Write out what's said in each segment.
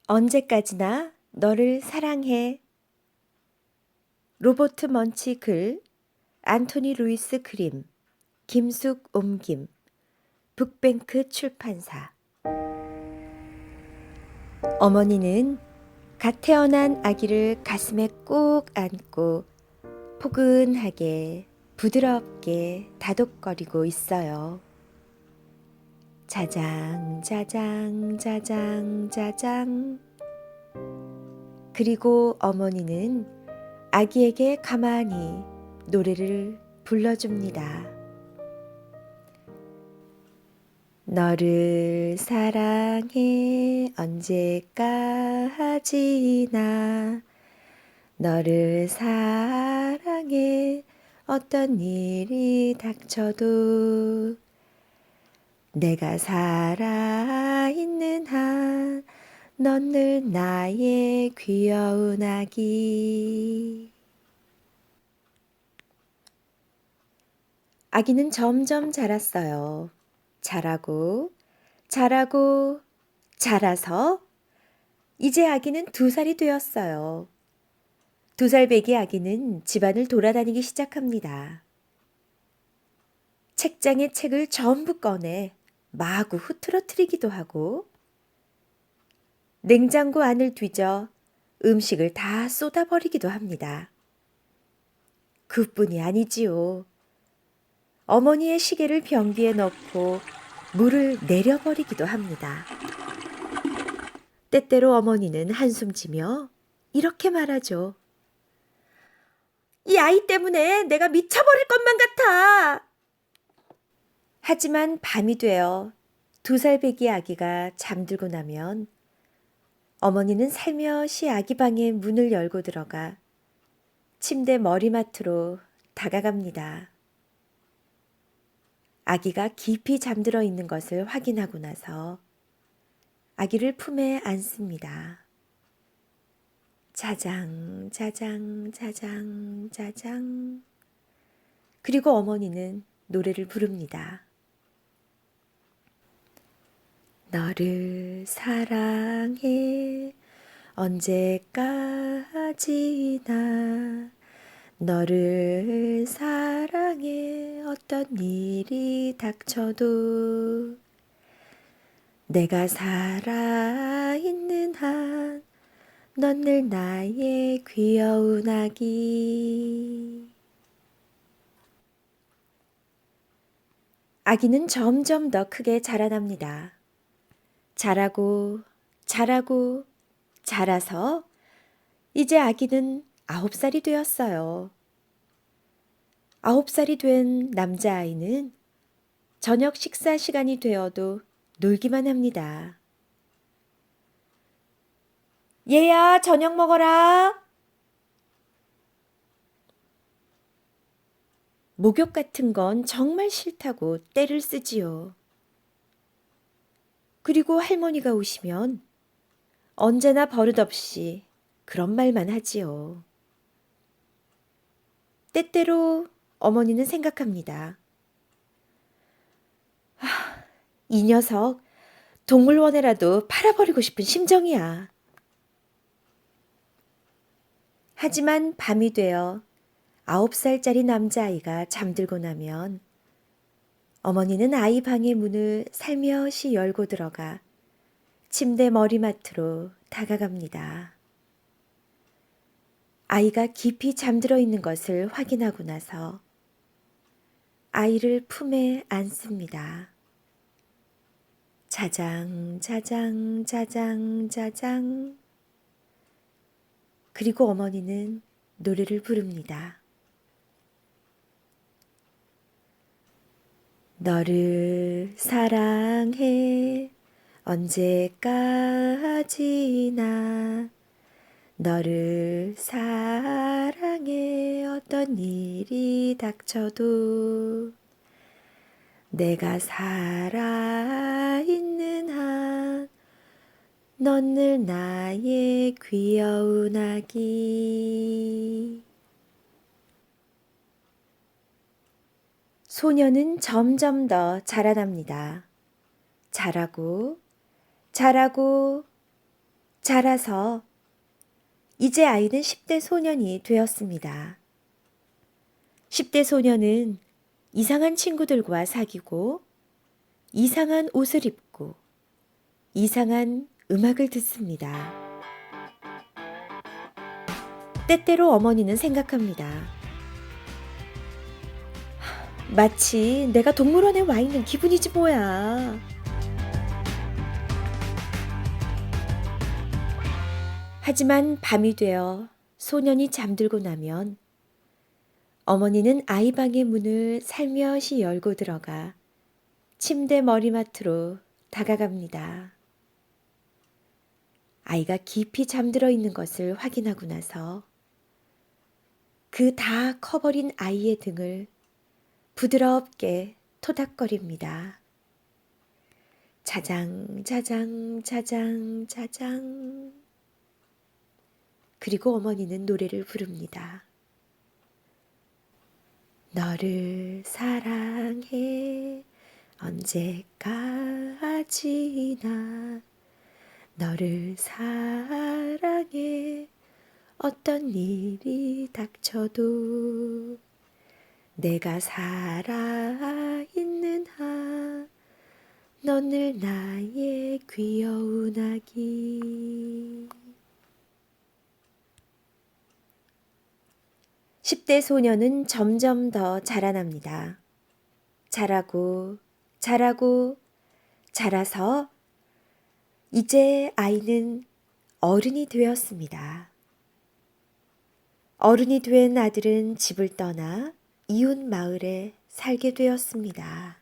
언제까지나 너를 사랑해. 로버트 먼치 글, 안토니 루이스 그림, 김숙 옮김, 북뱅크 출판사. 어머니는 갓 태어난 아기를 가슴에 꼭 안고 포근하게 부드럽게 다독거리고 있어요. 자장 자장 자장 자장. 그리고 어머니는 아기에게 가만히 노래를 불러줍니다. 너를 사랑해 언제까지나. 너를 사랑해 어떤 일이 닥쳐도. 내가 살아있는 한 넌 늘 나의 귀여운 아기. 아기는 점점 자랐어요. 자라고 자라고 자라서 이제 아기는 2살이 되었어요. 2살 배기 아기는 집안을 돌아다니기 시작합니다. 책장에 책을 전부 꺼내 마구 흐트러뜨리기도 하고, 냉장고 안을 뒤져 음식을 다 쏟아버리기도 합니다. 그뿐이 아니지요. 어머니의 시계를 변기에 넣고 물을 내려버리기도 합니다. 때때로 어머니는 한숨 지며 이렇게 말하죠. 이 아이 때문에 내가 미쳐버릴 것만 같아. 하지만 밤이 되어 2살 배기 아기가 잠들고 나면 어머니는 살며시 아기 방의 문을 열고 들어가 침대 머리맡으로 다가갑니다. 아기가 깊이 잠들어 있는 것을 확인하고 나서 아기를 품에 안습니다. 자장, 자장, 자장, 자장. 그리고 어머니는 노래를 부릅니다. 너를 사랑해 언제까지나. 너를 사랑해 어떤 일이 닥쳐도. 내가 살아있는 한 넌 늘 나의 귀여운 아기. 아기는 점점 더 크게 자라납니다. 자라고 자라고 자라서 이제 아기는 9살이 되었어요. 9살이 된 남자아이는 저녁 식사 시간이 되어도 놀기만 합니다. 얘야, 저녁 먹어라. 목욕 같은 건 정말 싫다고 떼를 쓰지요. 그리고 할머니가 오시면 언제나 버릇없이 그런 말만 하지요. 때때로 어머니는 생각합니다. 이 녀석 동물원에라도 팔아버리고 싶은 심정이야. 하지만 밤이 되어 9살짜리 남자아이가 잠들고 나면 어머니는 아이 방의 문을 살며시 열고 들어가 침대 머리맡으로 다가갑니다. 아이가 깊이 잠들어 있는 것을 확인하고 나서 아이를 품에 안습니다. 자장, 자장, 자장, 자장. 그리고 어머니는 노래를 부릅니다. 너를 사랑해 언제까지나. 너를 사랑해 어떤 일이 닥쳐도. 내가 살아있는 한 넌 늘 나의 귀여운 아기. 소녀는 점점 더 자라납니다. 자라고 자라고 자라서 이제 아이는 10대 소년이 되었습니다. 10대 소년은 이상한 친구들과 사귀고 이상한 옷을 입고 이상한 음악을 듣습니다. 때때로 어머니는 생각합니다. 마치 내가 동물원에 와 있는 기분이지 뭐야. 하지만 밤이 되어 소년이 잠들고 나면 어머니는 아이 방의 문을 살며시 열고 들어가 침대 머리맡으로 다가갑니다. 아이가 깊이 잠들어 있는 것을 확인하고 나서 그 다 커버린 아이의 등을 부드럽게 토닥거립니다. 자장, 자장, 자장, 자장. 그리고 어머니는 노래를 부릅니다. 너를 사랑해 언제까지나 너를 사랑해 어떤 일이 닥쳐도 내가 살아있는 한 넌 늘 나의 귀여운 아기. 10대 소녀는 점점 더 자라납니다. 자라고 자라고 자라서 이제 아이는 어른이 되었습니다. 어른이 된 아들은 집을 떠나 이웃 마을에 살게 되었습니다.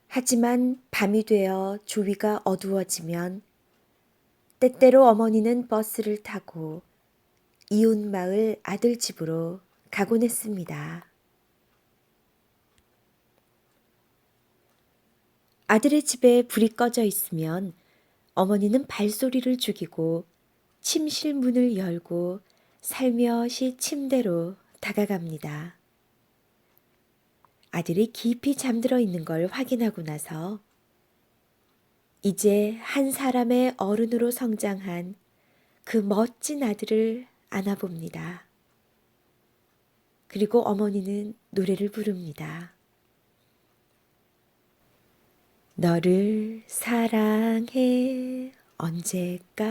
하지만 밤이 되어 조위가 어두워지면 때때로 어머니는 버스를 타고 이웃 마을 아들 집으로 가곤 했습니다. 아들의 집에 불이 꺼져 있으면 어머니는 발소리를 죽이고 침실 문을 열고 살며시 침대로 다가갑니다. 아들이 깊이 잠들어 있는 걸 확인하고 나서 이제 한 사람의 어른으로 성장한 그 멋진 아들을 안아봅니다. 그리고 어머니는 노래를 부릅니다. 너를 사랑해 언제까지나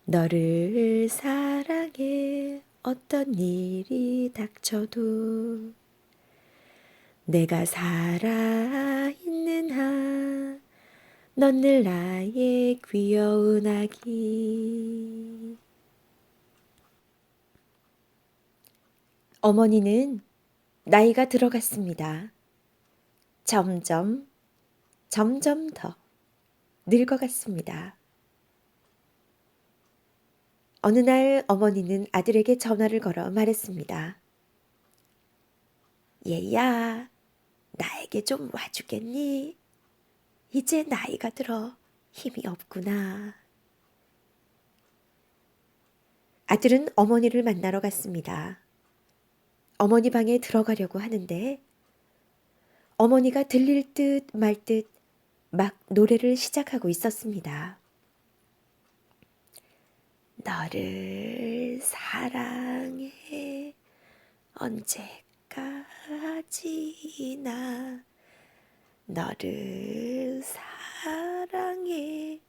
너를 사랑해 어떤 일이 닥쳐도 내가 살아있는 한 넌 늘 나의 귀여운 아기. 어머니는 나이가 들어갔습니다. 점점 더 늙어갔습니다. 어느 날 어머니는 아들에게 전화를 걸어 말했습니다. 얘야, 나에게 좀 와주겠니? 이제 나이가 들어 힘이 없구나. 아들은 어머니를 만나러 갔습니다. 어머니 방에 들어가려고 하는데 어머니가 들릴 듯 말 듯 막 노래를 시작하고 있었습니다. 너를 사랑해 언제까지나 너를 사랑해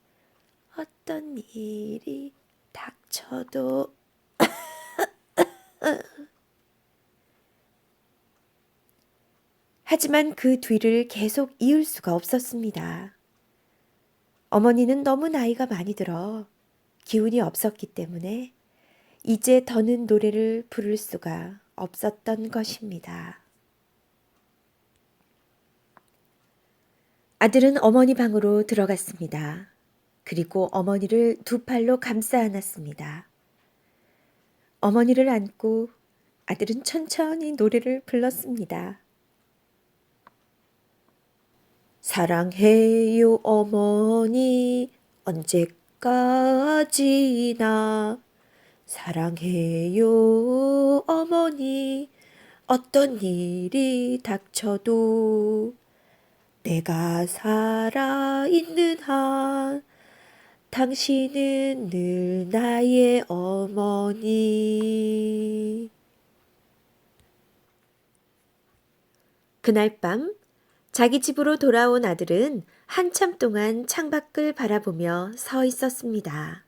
어떤 일이 닥쳐도 하지만 그 뒤를 계속 이을 수가 없었습니다. 어머니는 너무 나이가 많이 들어 기운이 없었기 때문에 이제 더는 노래를 부를 수가 없었던 것입니다. 아들은 어머니 방으로 들어갔습니다. 그리고 어머니를 두 팔로 감싸 안았습니다. 어머니를 안고 아들은 천천히 노래를 불렀습니다. 사랑해요 어머니 언제까지나 사랑해요 어머니 어떤 일이 닥쳐도 내가 살아있는 한 당신은 늘 나의 어머니. 그날 밤 자기 집으로 돌아온 아들은 한참 동안 창밖을 바라보며 서 있었습니다.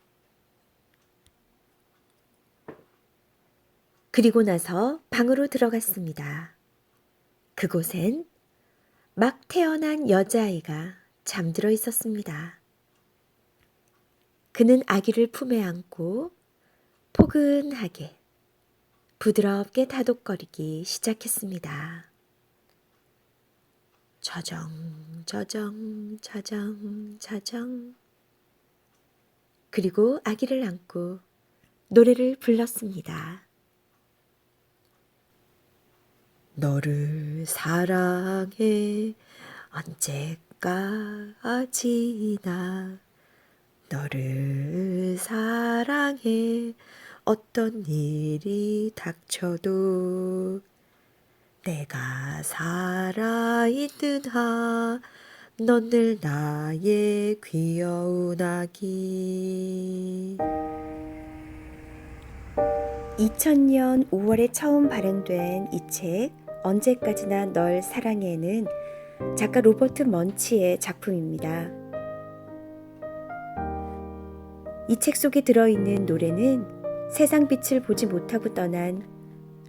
그리고 나서 방으로 들어갔습니다. 그곳엔 막 태어난 여자아이가 잠들어 있었습니다. 그는 아기를 품에 안고 포근하게 부드럽게 다독거리기 시작했습니다. 저정, 저정, 저정, 저정. 그리고 아기를 안고 노래를 불렀습니다. 너를 사랑해 언제까지나 너를 사랑해 어떤 일이 닥쳐도 내가 살아있는 한 넌 늘 나의 귀여운 아기. 2000년 5월에 처음 발행된 이 책 언제까지나 널 사랑해는 작가 로버트 먼치의 작품입니다. 이 책 속에 들어있는 노래는 세상 빛을 보지 못하고 떠난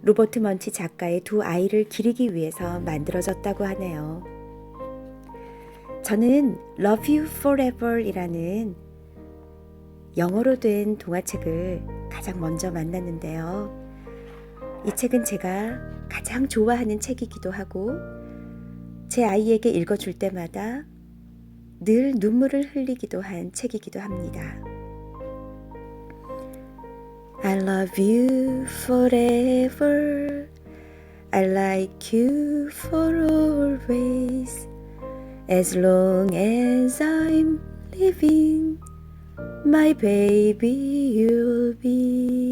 로버트 먼치 작가의 두 아이를 기리기 위해서 만들어졌다고 하네요. 저는 Love You Forever 이라는 영어로 된 동화책을 가장 먼저 만났는데요. 이 책은 제가 가장 좋아하는 책이기도 하고 제 아이에게 읽어줄 때마다 늘 눈물을 흘리기도 한 책이기도 합니다. I love you forever. I like you for always. As long as I'm living, my baby you'll be.